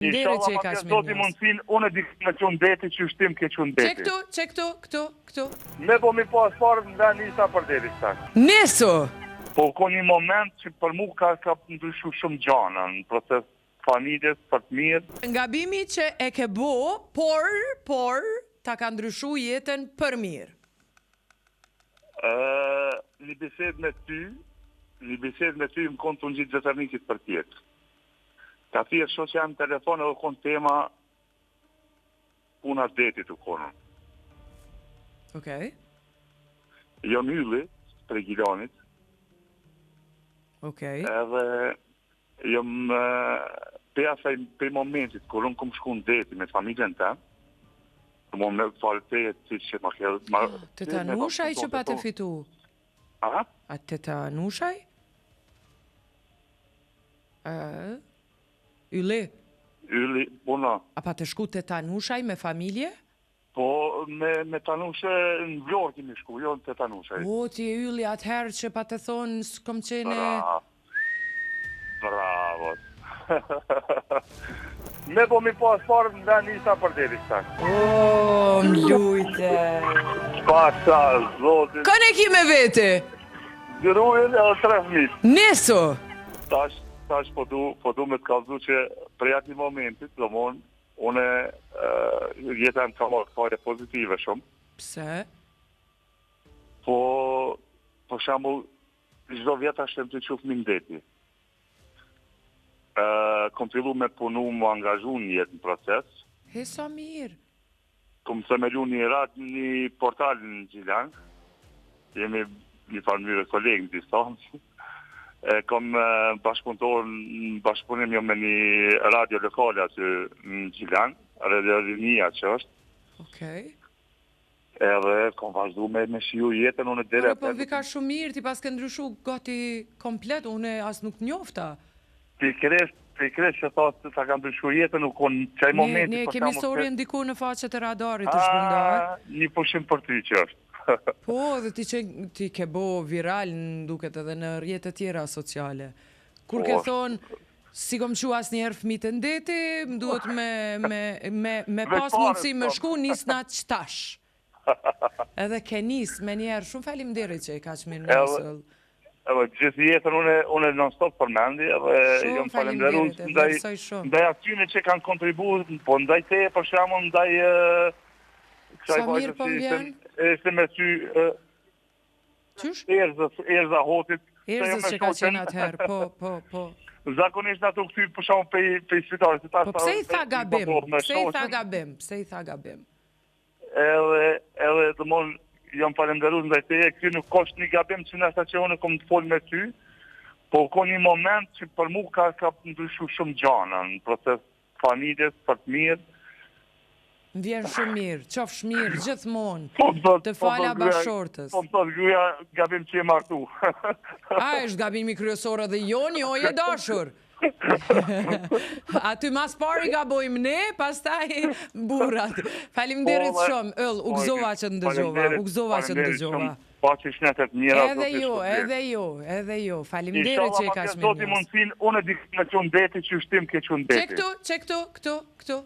Ndere që e ka shmirë Zoti mundësin, unë e di me që ndeti që shtim ke që ndeti. Që këtu. Me po mi pas parë nga njësa për deri shtak. Neso! Po ko një moment që për mu ka ndryshu shumë gjana në proces familjes, për të mirë. Ngabimi që e ke bo, por, ta ka ndryshu jetën për mirë. Një bised me ty më konë të njitë vetërnikit për tjetë. Ka thirë shoqë janë telefon edhe konë tema puna detit të konën. Okej. Jo mylli, për Gilanit. Okej. Edhe jom pe momentit kur unë kom shku në deti me familjen tem, të më me falë te që ma kjellë... Teta Nushaj që pa të fitu? Aha? A teta Nushaj? Yli, puna. A pa të shku teta Nushaj me familje? Po, me Tanushe në Vlorë kemi shku, jo në teta Nushaj. O, ti e Yli atëherë që pa të thonë s'kom qene... Bravo. Me po mi pas parë nga njësa për deri shtak. O, mjujte. Pasha, zotin. Këne ki me vete? Gërujën edhe 3 fëmijë. Neso? Tash po du me të kallëzu që prej ati momentit, do mon, une jeta në ka marrë fare pozitive shumë. Pse? Po, për shambull, çdo vjet ashtem të qufë një ndeti. Kom fillu me punu, më angazhu një jetë në proces. He, sa mirë. Kom themelu një portal në Gjilan. Jemi një farmyre kolegë në distancë. Kom bashkëpunim jo me një radio lokale aty në Gjilan, Radio Rinia që është. Okej. Edhe kom vazhdu me shiju jetën unë dhere. Po vika shumë mirë, ti pas ke ndryshu gati komplet, unë as nuk njofta. Ti kresh që thasë ta ka ndryshu jetën, nuk konë qaj momenti... Ne kemi historien diku në faqet e radarit të shpëndarë. Një pushim për ty që është. Po, dhe ti ke bo viral në duket edhe në rjetët tjera sociale. Kur ke thonë, si kom që asë njerë fëmijët e ndeti, më duhet me pas mundësi me shku nis na qtash. Edhe ke nis me njerë, shumë faleminderit që i ka që mirë nësëll. Edhe gjithë jetën unë non-stop përmendi, edhe jam falenderuar ndaj atyne që kanë kontribuar, po ndaj te, për shembull, ndaj sa mirë po vjen? Se me ty Erza Hotit. Erzës që ka qenë atëherë, po. Zakonisht ato këty për shembull pe sfitarit. Po pse i tha gabim? Pse i tha gabim? Edhe domon jam falenderuar ndaj teje, këty nuk ka një gabim që nështë që unë kom të folë me ty, po ka një moment që për mu ka ndryshu shumë gjana në proces familjes, për të mirë. Më vjen shumë mirë, qofsh mirë, gjithmonë, të fala bashortës. Po më thotë gruja gabim që e martu. A, është gabimi kryesor edhe joni, o je dashur. Aty mas pari gabojmë ne, pastaj burat. Faleminderit shumë, u gëzova që ndëgjova. Pa që shnetet njëra. Edhe jo. Faleminderit që i ka shmirë Zoti mundësin, unë e di me që ndeti që shtim ke që ndeti. Që këtu.